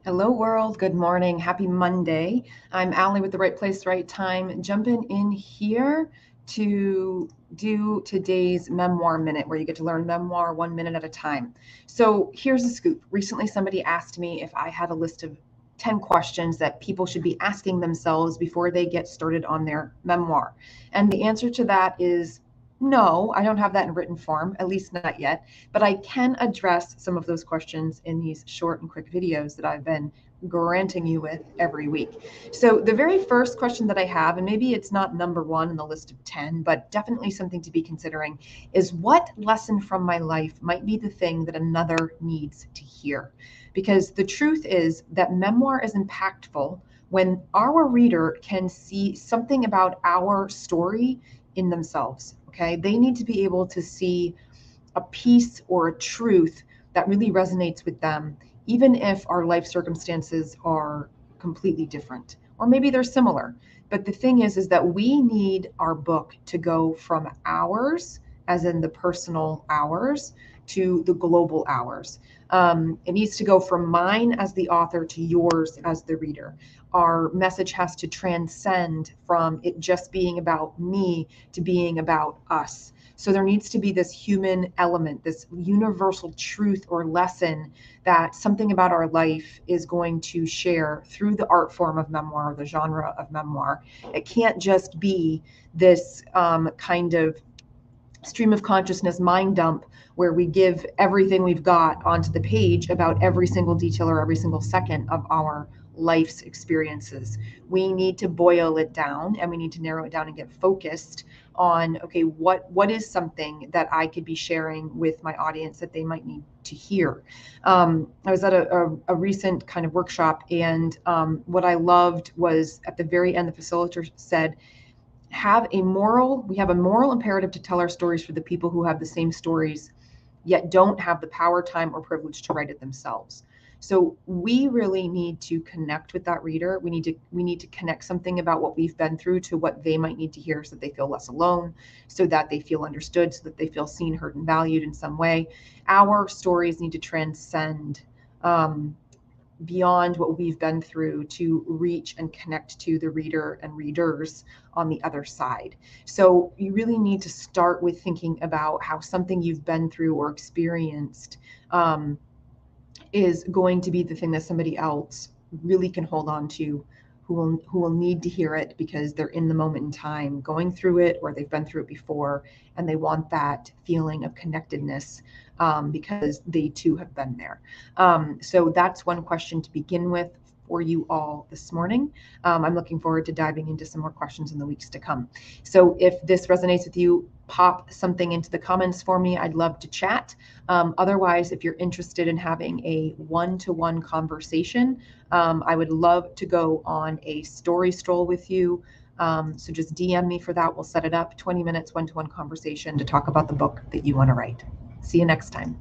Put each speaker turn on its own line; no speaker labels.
Hello world, good morning, happy Monday. I'm Allie with the Right Place, Right Time, jumping in here to do today's Memoir Minute, where you get to learn memoir 1 minute at a time. So here's the scoop. Recently somebody asked me if I had a list of 10 questions that people should be asking themselves before they get started on their memoir. And the answer to that is no, I don't have that in written form, at least not yet, but I can address some of those questions in these short and quick videos that I've been granting you with every week. So the very first question that I have, and maybe it's not number one in the list of 10, but definitely something to be considering, is what lesson from my life might be the thing that another needs to hear? Because the truth is that memoir is impactful when our reader can see something about our story in themselves. Okay, they need to be able to see a piece or a truth that really resonates with them, even if our life circumstances are completely different, or maybe they're similar. But the thing is that we need our book to go from ours, as in the personal ours, to the global ours. It needs to go from mine as the author to yours as the reader. Our message has to transcend from it just being about me to being about us. So there needs to be this human element, this universal truth or lesson that something about our life is going to share through the art form of memoir, the genre of memoir. It can't just be this kind of stream of consciousness mind dump where we give everything we've got onto the page about every single detail or every single second of our life's experiences. We need to boil it down, and we need to narrow it down and get focused on, okay, what is something that I could be sharing with my audience that they might need to hear. I was at a recent kind of workshop, and what I loved was at the very end, the facilitator said, we have a moral imperative to tell our stories for the people who have the same stories, yet don't have the power, time, or privilege to write it themselves. So we really need to connect with that reader. We need to connect something about what we've been through to what they might need to hear, so that they feel less alone, so that they feel understood, so that they feel seen, heard, and valued in some way. Our stories need to transcend beyond what we've been through to reach and connect to the reader and readers on the other side. So you really need to start with thinking about how something you've been through or experienced is going to be the thing that somebody else really can hold on to, who will need to hear it because they're in the moment in time going through it, or they've been through it before, and they want that feeling of connectedness because they too have been there. So that's one question to begin with for you all this morning. I'm looking forward to diving into some more questions in the weeks to come. So if this resonates with you, pop something into the comments for me. I'd love to chat. Otherwise, if you're interested in having a one-to-one conversation, I would love to go on a story stroll with you. So just DM me for that. We'll set it up, 20 minutes, one-to-one conversation to talk about the book that you want to write. See you next time.